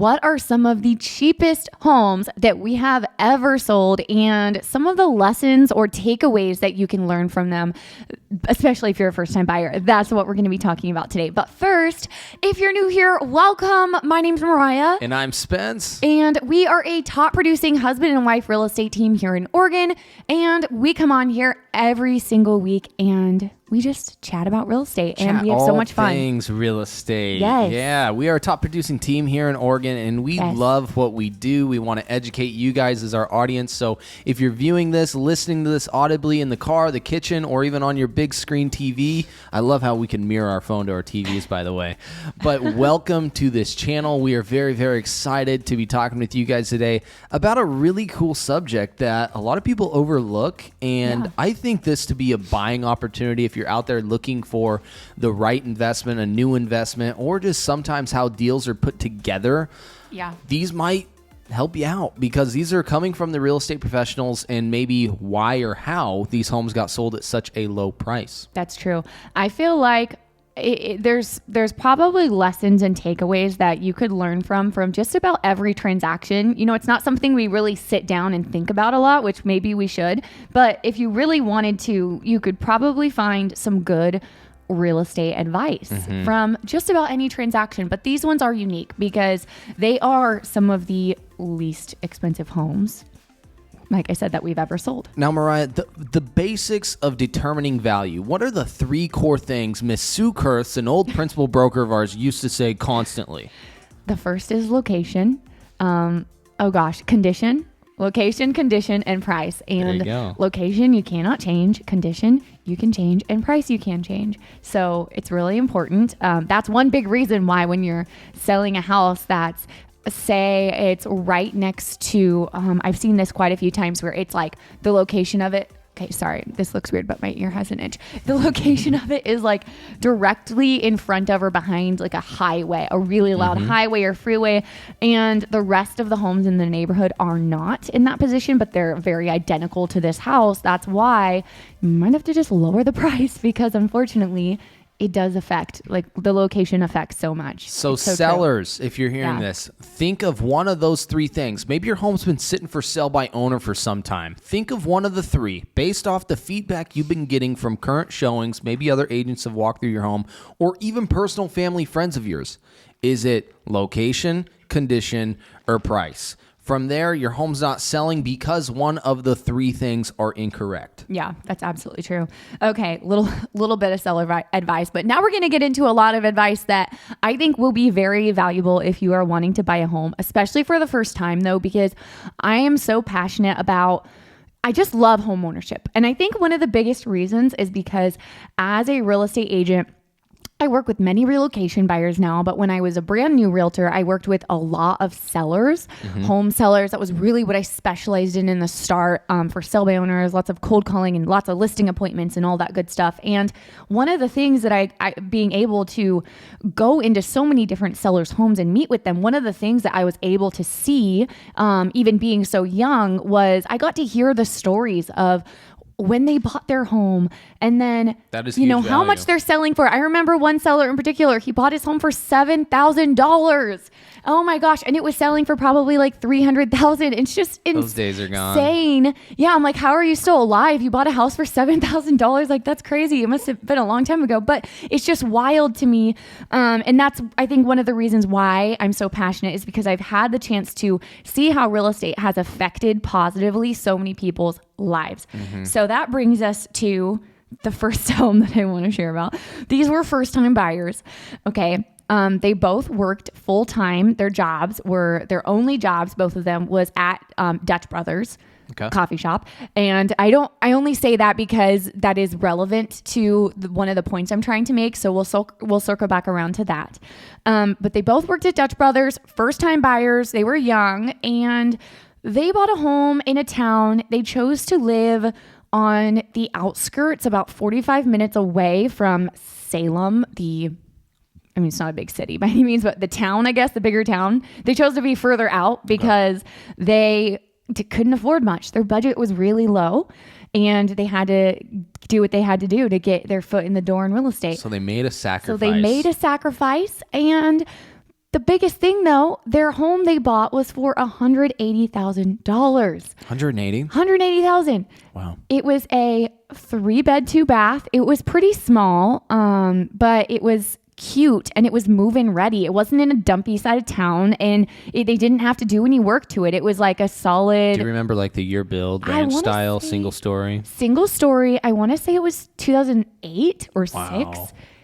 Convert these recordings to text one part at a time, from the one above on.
what are some of the cheapest homes that we have ever sold and some of the lessons or takeaways that you can learn from them, especially if you're a first-time buyer. That's what we're going to be talking about today. But first, if you're new here, welcome. My name's Mariah. And I'm Spenc. And we are a top producing husband and wife real estate team here in Oregon. And we come on here every single week and we just chat about real estate and we have so much fun. All things real estate. Yes. Yeah, we are a top producing team here in Oregon and we love what we do. We want to educate you guys as our audience. So if you're viewing this, listening to this audibly in the car, the kitchen, or even on your big screen TV, I love how we can mirror our phone to our TVs, by the way. But welcome to this channel. We are very, very excited to be talking with you guys today about a really cool subject that a lot of people overlook. And I think this to be a buying opportunity if you're out there looking for the right investment, a new investment, or just sometimes how deals are put together. Yeah. These might help you out because these are coming from the real estate professionals and maybe why or how these homes got sold at such a low price. That's true. I feel like there's probably lessons and takeaways that you could learn from just about every transaction. You know, it's not something we really sit down and think about a lot, which maybe we should. But if you really wanted to, you could probably find some good real estate advice from just about any transaction. But these ones are unique because they are some of the least expensive homes, like I said, that we've ever sold. Now, Mariah, the basics of determining value. What are the three core things Miss Sue Kurth, an old principal broker of ours, used to say constantly? The first is location. Condition. Location, condition, and price. And there you go. Location, you cannot change. Condition, you can change. And price, you can change. So it's really important. That's one big reason why when you're selling a house that's, say it's right next to, I've seen this quite a few times where it's like the location of it. Okay, sorry, this looks weird, but my ear has an itch. The location of it is like directly in front of or behind like a highway, a really loud highway or freeway. And the rest of the homes in the neighborhood are not in that position, but they're very identical to this house. That's why you might have to just lower the price because unfortunately it does affect, like the location affects so much. So sellers, if you're hearing this, think of one of those three things. Maybe your home's been sitting for sale by owner for some time. Think of one of the three based off the feedback you've been getting from current showings, maybe other agents have walked through your home, or even personal family friends of yours. Is it location, condition, or price? From there, your home's not selling because one of the three things are incorrect. Yeah, that's absolutely true. Okay, little bit of seller advice, but now we're going to get into a lot of advice that I think will be very valuable if you are wanting to buy a home, especially for the first time though, because I am so passionate about, I just love home ownership. And I think one of the biggest reasons is because as a real estate agent, I work with many relocation buyers now, but when I was a brand new realtor, I worked with a lot of sellers, home sellers. That was really what I specialized in the start for sell by owners, lots of cold calling and lots of listing appointments and all that good stuff. And one of the things that I being able to go into so many different sellers' homes and meet with them, one of the things that I was able to see, even being so young, was I got to hear the stories of when they bought their home and then, how much they're selling for. I remember one seller in particular, he bought his home for $7,000. Oh my gosh. And it was selling for probably like $300,000. It's just insane. Those days are gone. Yeah. I'm like, how are you still alive? You bought a house for $7,000. Like that's crazy. It must have been a long time ago, but it's just wild to me. And that's, I think one of the reasons why I'm so passionate is because I've had the chance to see how real estate has affected positively so many people's lives. So that brings us to the first home that I want to share about. These were first-time buyers. Okay. They both worked full-time. Their only jobs, both of them, was at Dutch Brothers coffee shop. And I only say that because that is relevant to one of the points I'm trying to make. So we'll circle back around to that. But they both worked at Dutch Brothers, first-time buyers. They were young and they bought a home in a town. They chose to live on the outskirts, about 45 minutes away from Salem, it's not a big city by any means, but the town, I guess, the bigger town. They chose to be further out because they couldn't afford much. Their budget was really low and they had to do what they had to do to get their foot in the door in real estate. So they made a sacrifice. And The biggest thing though, their home they bought was for $180,000. 180? $180,000. Wow. It was a 3-bed, 2-bath. It was pretty small, but it was cute and it was move-in ready. It wasn't in a dumpy side of town, and they didn't have to do any work to it. It was like a solid. Do you remember like the year build, ranch style, single story? Single story. I want to say it was 2008 or 6.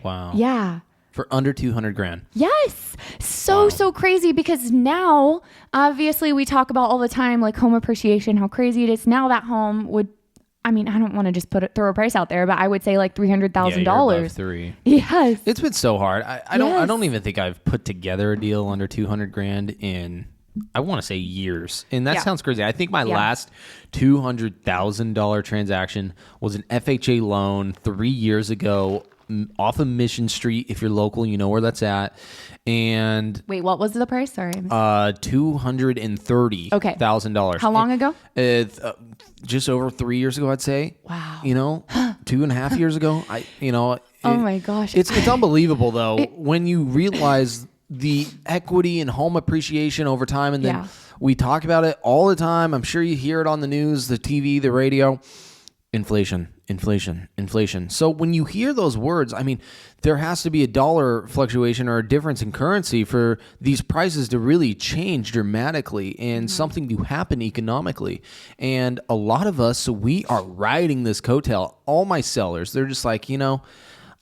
Wow. Yeah. For under $200,000. Yes. So crazy, because now obviously we talk about all the time like home appreciation, how crazy it is. Now that home would, I mean, I don't want to just throw a price out there, but I would say like $300,000. $3. Yes. It's been so hard. I don't even think I've put together a deal under $200,000 in, I want to say, years. And that sounds crazy. I think my last $200,000 transaction was an FHA loan 3 years ago off of Mission Street. If you're local, you know where that's at. And wait, what was the price? Sorry. $230,000. How long ago? Just over 3 years ago, I'd say. Wow. 2.5 years ago. Oh my gosh. It's unbelievable though when you realize the equity and home appreciation over time, and then we talk about it all the time. I'm sure you hear it on the news, the TV, the radio. Inflation. So when you hear those words, I mean, there has to be a dollar fluctuation or a difference in currency for these prices to really change dramatically and something to happen economically. And a lot of us, so we are riding this coattail. All my sellers, they're just like, I'm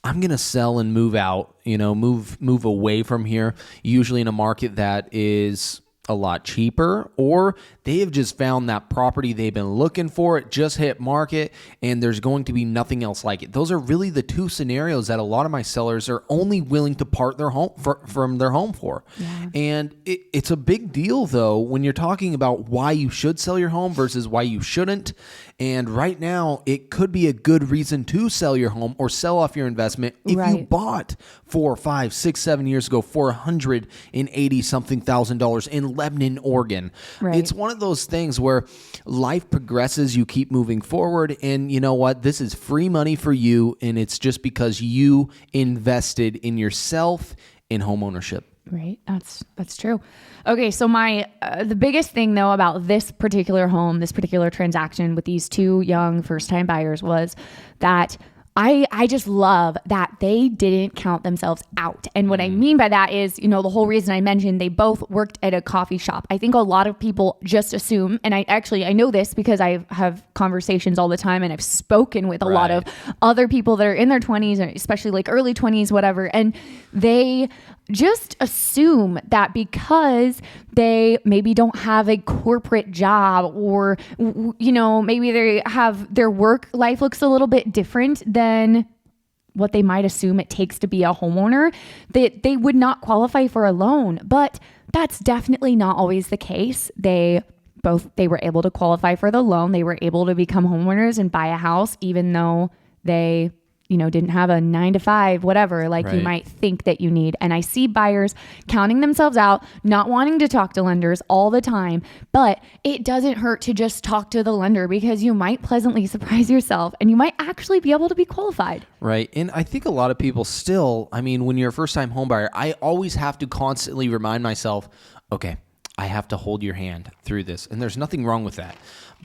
going to sell and move out, move away from here, usually in a market that is a lot cheaper, or they have just found that property they've been looking for. It just hit market and there's going to be nothing else like it. Those are really the two scenarios that a lot of my sellers are only willing to part their home from their home for. Yeah. And it's a big deal though when you're talking about why you should sell your home versus why you shouldn't. And right now it could be a good reason to sell your home or sell off your investment if you bought 4, 5, 6, 7 years ago for $180,000 in Lebanon, Oregon. Right. It's one of those things where life progresses, you keep moving forward, and you know what? This is free money for you, and it's just because you invested in yourself in home ownership. Right. That's true. Okay. So the biggest thing though about this particular home, this particular transaction with these two young first-time buyers was that I just love that they didn't count themselves out. And what I mean by that is, the whole reason I mentioned they both worked at a coffee shop. I think a lot of people just assume, and I know this because I have conversations all the time and I've spoken with a lot of other people that are in their 20s, or especially like early 20s, whatever. And they just assume that because they maybe don't have a corporate job, or, maybe they have their work life looks a little bit different than what they might assume it takes to be a homeowner, that they would not qualify for a loan. But that's definitely not always the case. They were able to qualify for the loan. They were able to become homeowners and buy a house, even though they didn't have a 9-to-5, whatever, like you might think that you need. And I see buyers counting themselves out, not wanting to talk to lenders all the time, but it doesn't hurt to just talk to the lender, because you might pleasantly surprise yourself and you might actually be able to be qualified. Right. And I think a lot of people still, when you're a first-time home buyer, I always have to constantly remind myself, okay, I have to hold your hand through this. And there's nothing wrong with that.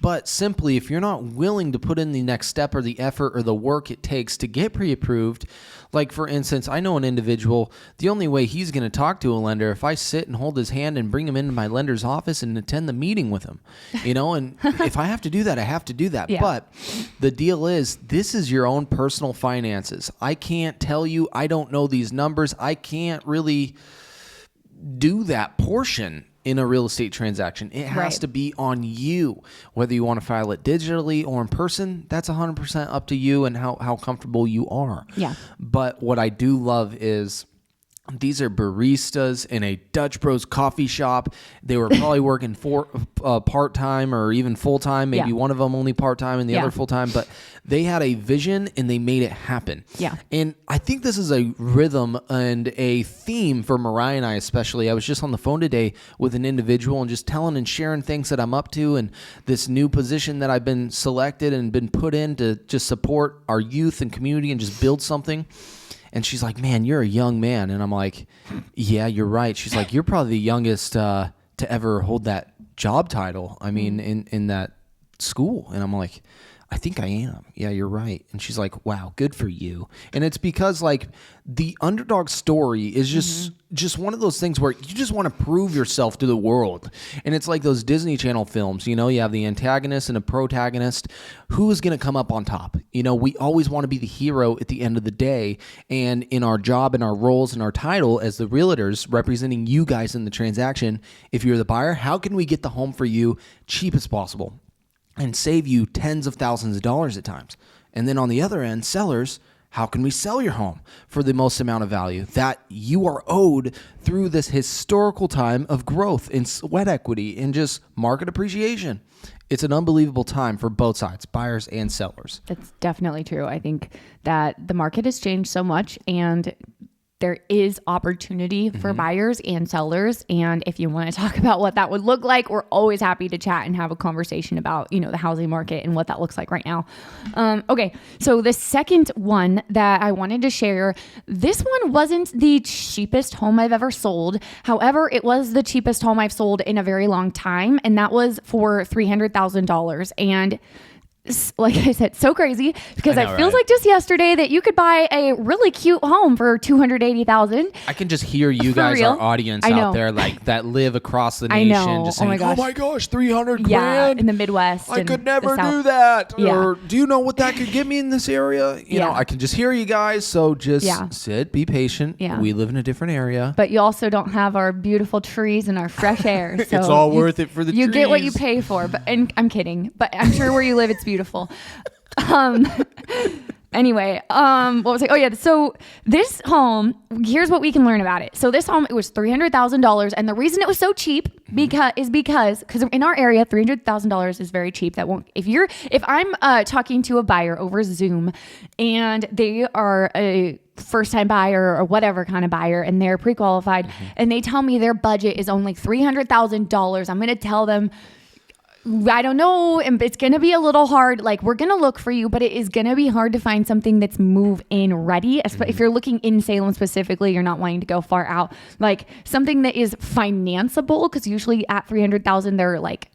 But simply, if you're not willing to put in the next step or the effort or the work it takes to get pre-approved, like for instance, I know an individual, the only way he's going to talk to a lender if I sit and hold his hand and bring him into my lender's office and attend the meeting with him, and if I have to do that, I have to do that. Yeah. But the deal is, this is your own personal finances. I can't tell you, I don't know these numbers. I can't really do that portion in a real estate transaction. It has to be on you. Whether you want to file it digitally or in person, that's 100% up to you and how comfortable you are. Yeah. But what I do love is these are baristas in a Dutch Bros coffee shop. They were probably working for part-time or even full-time. Maybe one of them only part-time and the other full-time. But they had a vision and they made it happen. Yeah. And I think this is a rhythm and a theme for Mariah and I especially. I was just on the phone today with an individual and just telling and sharing things that I'm up to and this new position that I've been selected and been put in to just support our youth and community and just build something. And she's like, man, you're a young man. And I'm like, yeah, you're right. She's like, you're probably the youngest to ever hold that job title. I mean, in that school. And I'm like, I think I am. Yeah, you're right. And she's like, wow, good for you. And it's because like the underdog story is just one of those things where you just want to prove yourself to the world. And it's like those Disney Channel films, you know, you have the antagonist and a protagonist. Who is going to come up on top? You know, we always want to be the hero at the end of the day. And in our job and our roles and our title as the realtors representing you guys in the transaction, if you're the buyer, how can we get the home for you cheap as possible? And save you tens of thousands of dollars at times. And then on the other end, sellers, how can we sell your home for the most amount of value that you are owed through this historical time of growth in sweat equity and just market appreciation? It's an unbelievable time for both sides, buyers and sellers. That's definitely true. I think that the market has changed so much, and there is opportunity for buyers and sellers. And if you want to talk about what that would look like, we're always happy to chat and have a conversation about, you know, the housing market and what that looks like right now. Okay. So the second one that I wanted to share, this one wasn't the cheapest home I've ever sold. However, it was the cheapest home I've sold in a very long time. And that was for $300,000. And like I said, so crazy because it feels like just yesterday that you could buy a really cute home for $280,000. I can just hear you guys, our audience out there, like that live across the nation, just saying, "Oh my gosh, 300 grand!" Yeah, in the Midwest. I could never do that. Yeah. Or do you know what that could get me in this area? You know, I can just hear you guys. So just sit, be patient. Yeah. We live in a different area, but you also don't have our beautiful trees and our fresh air. So it's all worth it for the trees. You get what you pay for. But and I'm kidding, but I'm sure where you live, it's beautiful. Anyway, what was I? Oh yeah. So this home, here's what we can learn about it. So this home, it was $300,000. And the reason it was so cheap because in our area, $300,000 is very cheap. That won't, if I'm talking to a buyer over Zoom and they are a first time buyer or whatever kind of buyer and they're pre-qualified and they tell me their budget is only $300,000, I'm going to tell them, I don't know, and it's going to be a little hard. Like, we're going to look for you, but it is going to be hard to find something that's move-in ready. If you're looking in Salem specifically, you're not wanting to go far out. Like, something that is financeable, because usually at $300,000, they're like,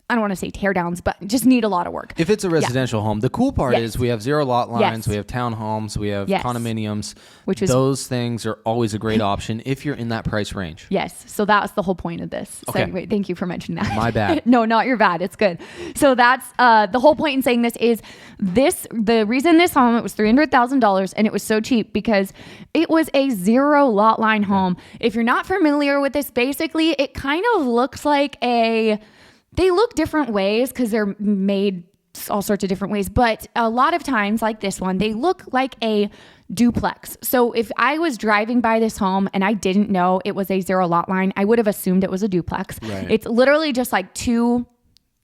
I don't want to say tear downs, but just need a lot of work. If it's a residential home, the cool part is we have zero lot lines, we have townhomes, we have condominiums. Those things are always a great option if you're in that price range. Yes. So that's the whole point of this. Okay. So, wait, thank you for mentioning that. My bad. No, not your bad. It's good. So that's the whole point in saying this is the reason this home, it was $300,000 and it was so cheap because it was a zero lot line home. If you're not familiar with this, basically it kind of looks like they look different ways because they're made all sorts of different ways. But a lot of times, like this one, they look like a duplex. So if I was driving by this home and I didn't know it was a zero lot line, I would have assumed it was a duplex. Right. It's literally just like two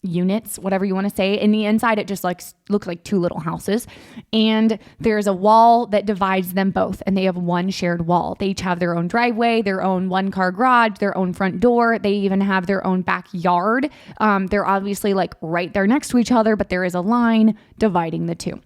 units, whatever you want to say. In the inside, it just looks like two little houses. And there's a wall that divides them both. And they have one shared wall. They each have their own driveway, their own one-car garage, their own front door. They even have their own backyard. They're obviously like right there next to each other, but there is a line dividing the two.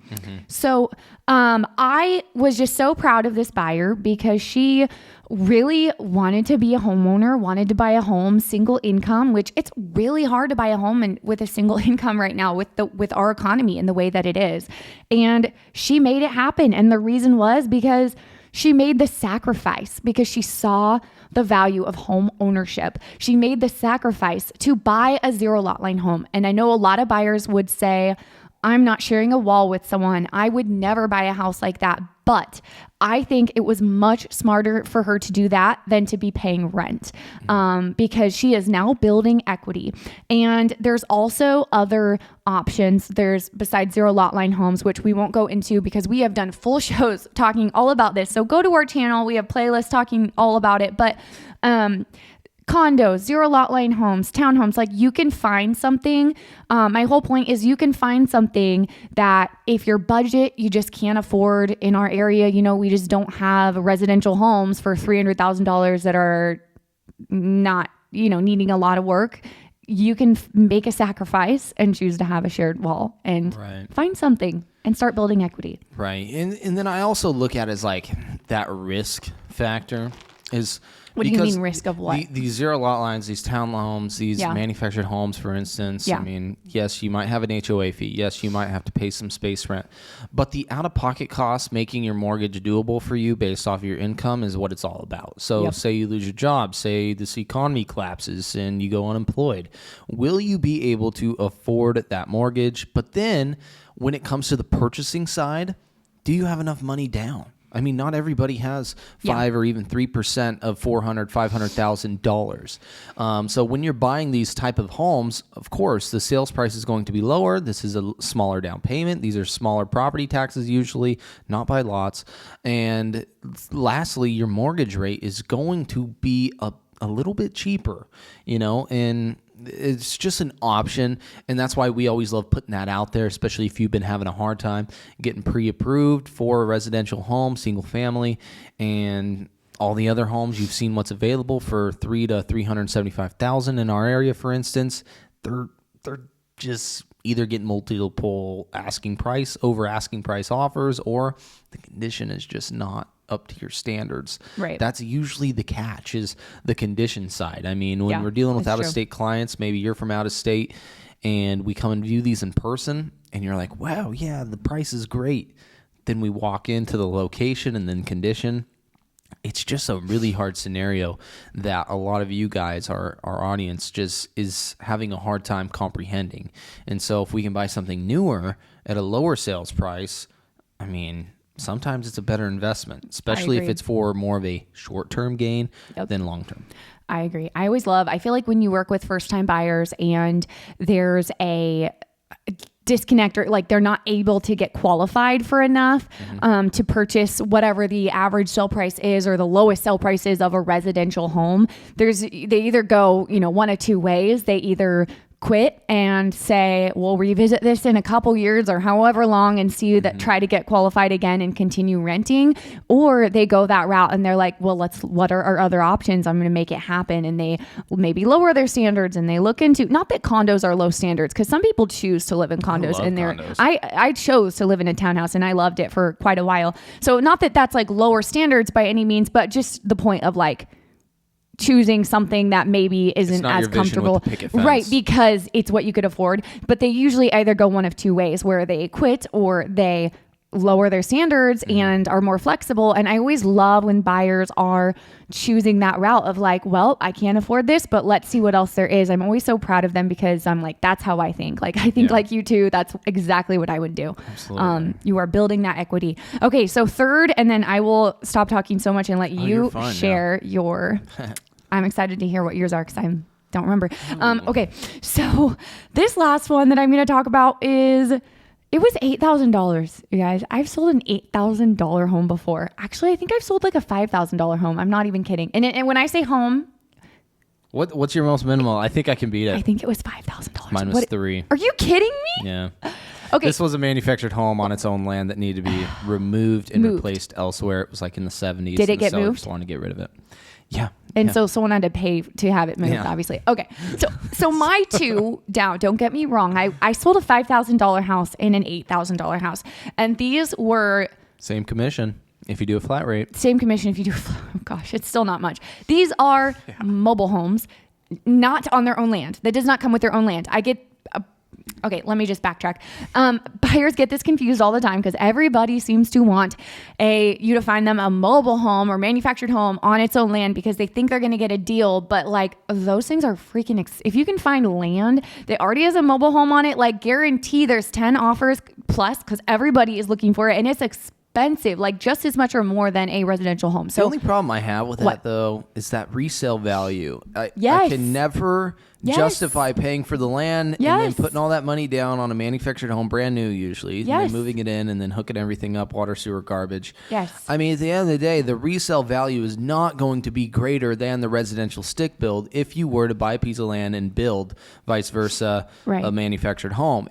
So I was just so proud of this buyer because she really wanted to be a homeowner, wanted to buy a home, single income, which it's really hard to buy a home and with a single income right now with our economy and the way that it is. And she made it happen. And the reason was because she made the sacrifice because she saw the value of home ownership. She made the sacrifice to buy a zero lot line home. And I know a lot of buyers would say, I'm not sharing a wall with someone. I would never buy a house like that. But I think it was much smarter for her to do that than to be paying rent because she is now building equity. And there's also other options. There's besides zero lot line homes, which we won't go into because we have done full shows talking all about this. So go to our channel. We have playlists talking all about it. But condos, zero lot line homes, townhomes, like you can find something. My whole point is you can find something that if your budget, you just can't afford in our area, you know, we just don't have residential homes for $300,000 that are not, you know, needing a lot of work. you can make a sacrifice and choose to have a shared wall and find something and start building equity. Right. And then I also look at it as like that risk factor is. What do you mean risk of what? These zero lot lines, these townhomes, these manufactured homes, for instance. I mean, yes, you might have an HOA fee. Yes, you might have to pay some space rent. But the out-of-pocket costs making your mortgage doable for you based off your income is what it's all about. So say you lose your job, say this economy collapses and you go unemployed. Will you be able to afford that mortgage? But then when it comes to the purchasing side, do you have enough money down? I mean, not everybody has 5 or even 3% of $400,000, $500,000. So when you're buying these type of homes, of course, the sales price is going to be lower. This is a smaller down payment. These are smaller property taxes usually, not by lots. And lastly, your mortgage rate is going to be a little bit cheaper, and it's just an option, and that's why we always love putting that out there, especially if you've been having a hard time getting pre-approved for a residential home, single family, and all the other homes. You've seen what's available for $300,000 to $375,000 in our area, for instance. They're just either getting multiple over asking price offers, or the condition is just not up to your standards. Right. That's usually the catch, is the condition side. I mean, when we're dealing with out-of-state clients, maybe you're from out of state and we come and view these in person and you're like, wow, yeah, the price is great. Then we walk into the location and then condition. It's just a really hard scenario that a lot of you guys, our audience, just is having a hard time comprehending. And so if we can buy something newer at a lower sales price, I mean, sometimes it's a better investment, especially if it's for more of a short-term gain than long-term. I agree. I feel like when you work with first-time buyers and there's a disconnect, or like they're not able to get qualified for enough to purchase whatever the average sale price is or the lowest sale price is of a residential home, they either go, one of two ways. They either quit and say, we'll revisit this in a couple years or however long and see that, try to get qualified again and continue renting, or they go that route and they're like, well, what are our other options? I'm going to make it happen. And they maybe lower their standards and they look into, not that condos are low standards, because some people choose to live in condos, and I chose to live in a townhouse and I loved it for quite a while. So not that that's like lower standards by any means, but just the point of like choosing something that maybe isn't as comfortable, right? Because it's what you could afford. But they usually either go one of two ways, where they quit or they lower their standards and are more flexible. And I always love when buyers are choosing that route of like, well, I can't afford this, but let's see what else there is. I'm always so proud of them, because I'm like, that's how I think. Like, I think like you too, that's exactly what I would do. Absolutely. You are building that equity. Okay. So third, and then I will stop talking so much and let you share your, I'm excited to hear what yours are, because I don't remember. Okay. So this last one that I'm going to talk about it was $8,000, you guys. I've sold an $8,000 home before. Actually, I think I've sold like a $5,000 home. I'm not even kidding. And when I say home, what's your most minimal? I think I can beat it. I think it was $5,000. Mine was $3,000. Are you kidding me? Yeah. Okay. This was a manufactured home on its own land that needed to be removed and replaced elsewhere. It was like in the 70s. Did it get moved? Just wanted to get rid of it. Yeah. And so someone had to pay to have it moved, obviously. Okay. So my two down, don't get me wrong. I sold a $5,000 house and an $8,000 house. And these were... Same commission if you do a flat rate. Same commission if you do oh gosh, it's still not much. These are mobile homes, not on their own land. That does not come with their own land. Okay, let me just backtrack. Buyers get this confused all the time, because everybody seems to want you to find them a mobile home or manufactured home on its own land, because they think they're going to get a deal. But like, those things are freaking, if you can find land that already has a mobile home on it, like guarantee there's 10 offers plus, because everybody is looking for it, and it's expensive, like just as much or more than a residential home. So the only problem I have with that though is that resale value. I can never justify paying for the land and then putting all that money down on a manufactured home, brand new usually, and then moving it in and then hooking everything up, water, sewer, garbage. I mean, at the end of the day, the resale value is not going to be greater than the residential stick build if you were to buy a piece of land and build, vice versa, a manufactured home.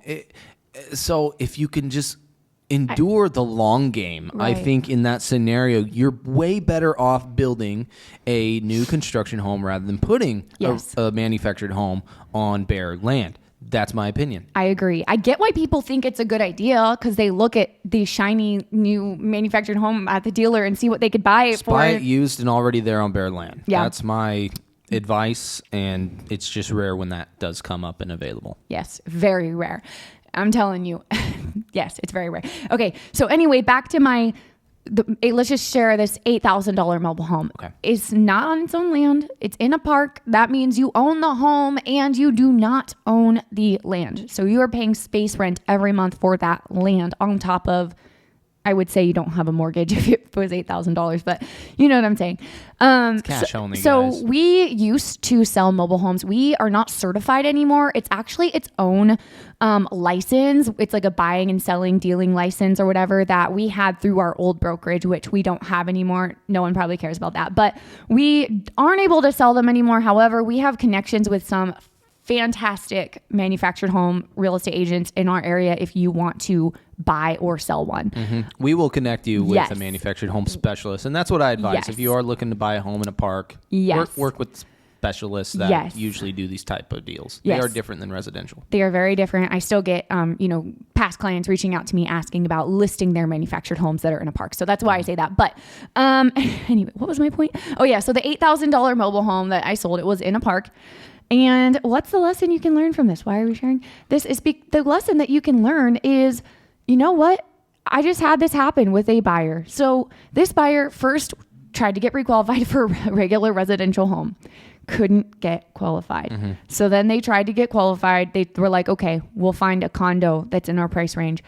So if you can just endure the long game. Right. I think in that scenario, you're way better off building a new construction home rather than putting a manufactured home on bare land. That's my opinion. I agree. I get why people think it's a good idea because they look at the shiny new manufactured home at the dealer and see what they could buy it for. Buy it used and already there on bare land. Yeah. That's my advice, and it's just rare when that does come up and available. Yes, very rare. I'm telling you. Yes, it's very rare. Okay, so anyway, back to let's just share this $8,000 mobile home. Okay. It's not on its own land. It's in a park. That means you own the home and you do not own the land. So you are paying space rent every month for that land on top of, I would say you don't have a mortgage if it was $8,000, but you know what I'm saying. It's cash only, so guys. we used to sell mobile homes. We are not certified anymore. It's actually its own license. It's like a buying and selling, dealing license or whatever that we had through our old brokerage, which we don't have anymore. No one probably cares about that, but we aren't able to sell them anymore. However, we have connections with some fantastic manufactured home real estate agents in our area if you want to buy or sell one. Mm-hmm. We will connect you with a manufactured home specialist, and that's what I advise. Yes. If you are looking to buy a home in a park, work with specialists that usually do these type of deals. They are different than residential. They are very different. I still get past clients reaching out to me asking about listing their manufactured homes that are in a park. So that's why I say that. But anyway, what was my point? Oh yeah, so the $8,000 mobile home that I sold, it was in a park. And what's the lesson you can learn from this? Why are we sharing this? The lesson that you can learn is, you know what? I just had this happen with a buyer. So this buyer first tried to get requalified for a regular residential home. Couldn't get qualified. Mm-hmm. So then they tried to get qualified. They were like, okay, we'll find a condo that's in our price range.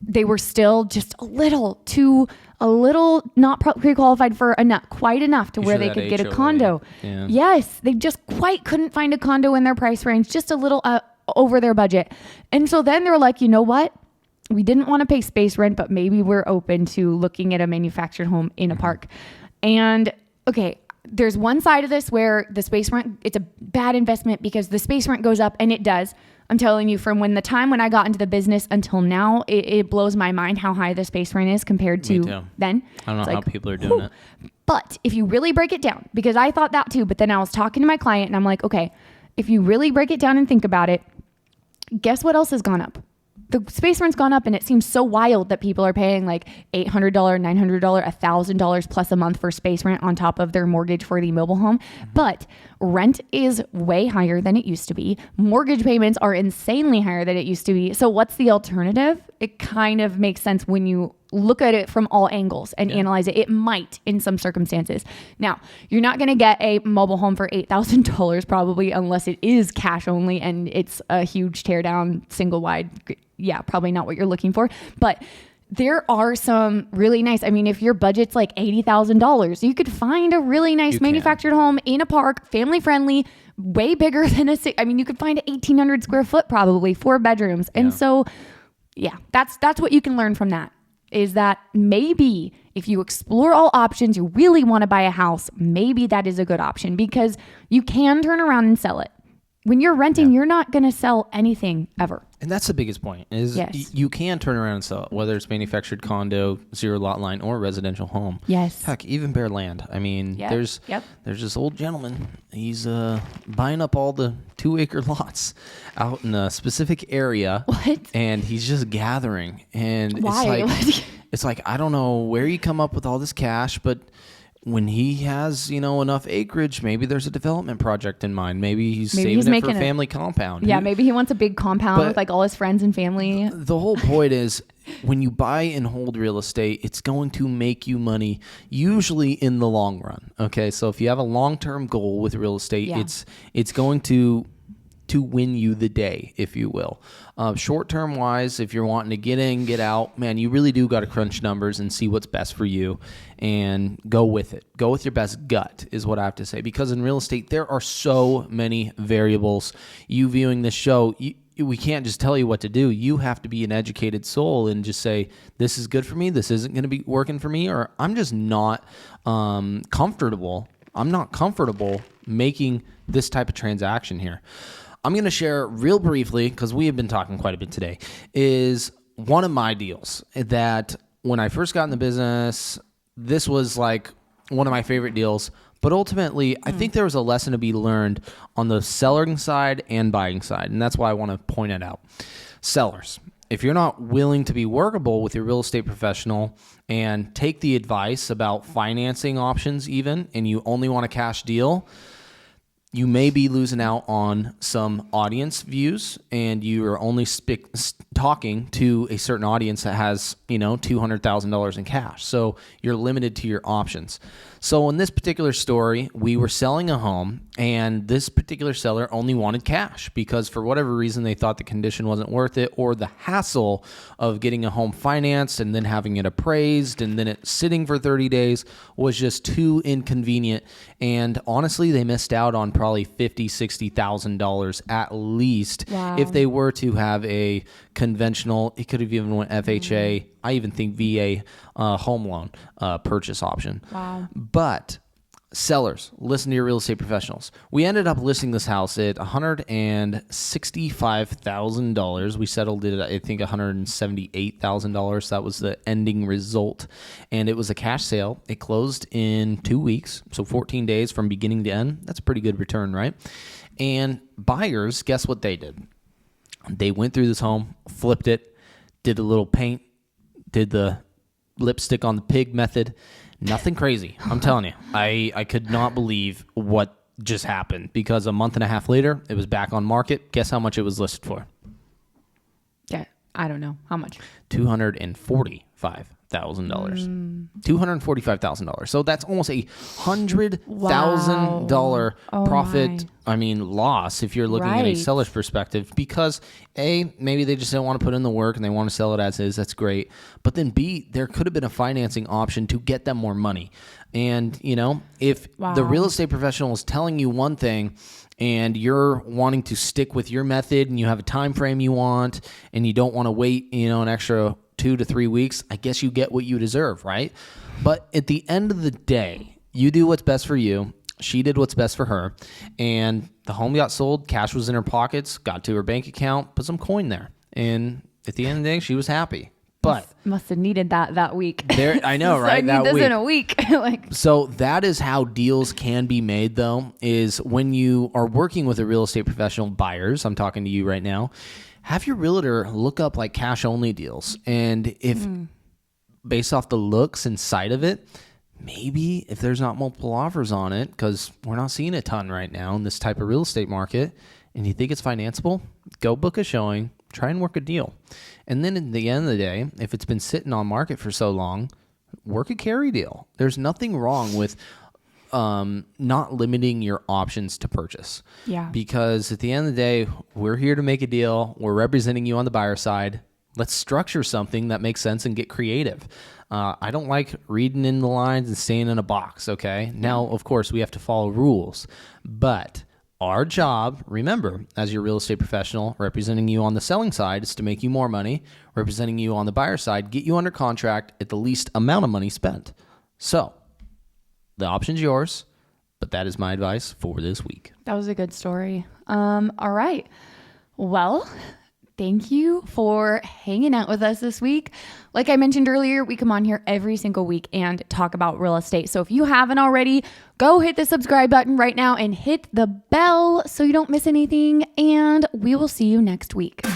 They were still just a little not pre-qualified for quite enough to where they could get a condo. Yeah. Yes, they just quite couldn't find a condo in their price range, just a little over their budget. And so then they're like, you know what? We didn't want to pay space rent, but maybe we're open to looking at a manufactured home in a park. And okay, there's one side of this where the space rent, it's a bad investment because the space rent goes up, and it does. I'm telling you, from the time when I got into the business until now, it blows my mind how high the space rent is compared to then. I don't know how people are doing it. But if you really break it down, because I thought that too, but then I was talking to my client and I'm like, okay, if you really break it down and think about it, guess what else has gone up? The space rent's gone up, and it seems so wild that people are paying like $800, $900, $1,000 plus a month for space rent on top of their mortgage for the mobile home. But rent is way higher than it used to be. Mortgage payments are insanely higher than it used to be. So what's the alternative? It kind of makes sense when you look at it from all angles and analyze it. It might in some circumstances. Now, you're not going to get a mobile home for $8,000 probably unless it is cash only and it's a huge tear down single wide. Yeah, probably not what you're looking for. But there are some really nice, I mean, if your budget's like $80,000, you could find a really nice manufactured home in a park, family friendly, way bigger than you could find an 1,800 square foot probably, 4 bedrooms. And so, yeah, that's what you can learn from that. Is that maybe if you explore all options, you really want to buy a house, maybe that is a good option because you can turn around and sell it. When you're renting, you're not going to sell anything ever. And that's the biggest point is you can turn around and sell it, whether it's manufactured condo, zero lot line, or residential home. Yes. Heck, even bare land. I mean, there's this old gentleman. He's buying up all the 2-acre lots out in a specific area. What? And he's just gathering. And why? It's like, I don't know where you come up with all this cash, but when he has, enough acreage, maybe there's a development project in mind. Maybe he's saving it for a family compound. Yeah, maybe he wants a big compound with like all his friends and family. The whole point is when you buy and hold real estate, it's going to make you money usually in the long run. Okay, so if you have a long-term goal with real estate, it's going to win you the day, if you will. Short-term wise, if you're wanting to get in, get out, man, you really do got to crunch numbers and see what's best for you and go with it. Go with your best gut is what I have to say. Because in real estate, there are so many variables. You viewing this show, we can't just tell you what to do. You have to be an educated soul and just say, this is good for me, this isn't going to be working for me, or I'm just not comfortable. I'm not comfortable making this type of transaction here. I'm going to share real briefly, because we have been talking quite a bit today, is one of my deals that when I first got in the business, this was like one of my favorite deals. But ultimately, I think there was a lesson to be learned on the selling side and buying side. And that's why I want to point it out. Sellers, if you're not willing to be workable with your real estate professional and take the advice about financing options even, and you only want a cash deal, you may be losing out on some audience views, and you are only talking to a certain audience that has, $200,000 in cash. So you're limited to your options. So in this particular story, we were selling a home, and this particular seller only wanted cash because for whatever reason, they thought the condition wasn't worth it, or the hassle of getting a home financed and then having it appraised and then it sitting for 30 days was just too inconvenient. And honestly, they missed out on probably $50,000, $60,000 at least. Wow. If they were to have a conventional, it could have even went FHA, I even think VA home loan purchase option. Wow. But sellers, listen to your real estate professionals. We ended up listing this house at $165,000. We settled it at, I think, $178,000. That was the ending result. And it was a cash sale. It closed in 2 weeks, so 14 days from beginning to end. That's a pretty good return, right? And buyers, guess what they did? They went through this home, flipped it, did a little paint, did the lipstick on the pig method. Nothing crazy. I'm telling you, I could not believe what just happened because a month and a half later, it was back on market. Guess how much it was listed for? Yeah, I don't know. How much? $245,000. $245,000. So that's almost $100,000 profit. I mean, loss if you're looking at a seller's perspective, because maybe they just don't want to put in the work and they want to sell it as is. That's great. But then B, there could have been a financing option to get them more money. And, if the real estate professional is telling you one thing and you're wanting to stick with your method and you have a time frame you want and you don't want to wait, an extra 2 to 3 weeks, I guess you get what you deserve, right? But at the end of the day, you do what's best for you. She did what's best for her. And the home got sold. Cash was in her pockets, got to her bank account, put some coin there. And at the end of the day, she was happy. But must have needed that week. I know, right? I need this in a week. So that is how deals can be made, though, is when you are working with a real estate professional, buyers, I'm talking to you right now, have your realtor look up like cash only deals. And if based off the looks and sight of it, maybe if there's not multiple offers on it, because we're not seeing a ton right now in this type of real estate market, and you think it's financeable, go book a showing, try and work a deal. And then at the end of the day, if it's been sitting on market for so long, work a carry deal. There's nothing wrong with not limiting your options to purchase. Yeah. Because at the end of the day, we're here to make a deal. We're representing you on the buyer side. Let's structure something that makes sense and get creative. I don't like reading in the lines and staying in a box, okay? Now, of course, we have to follow rules. But our job, remember, as your real estate professional, representing you on the selling side is to make you more money. Representing you on the buyer side, get you under contract at the least amount of money spent. So the option's yours, but that is my advice for this week. That was a good story. All right. Well, thank you for hanging out with us this week. Like I mentioned earlier, we come on here every single week and talk about real estate. So if you haven't already, go hit the subscribe button right now and hit the bell so you don't miss anything. And we will see you next week.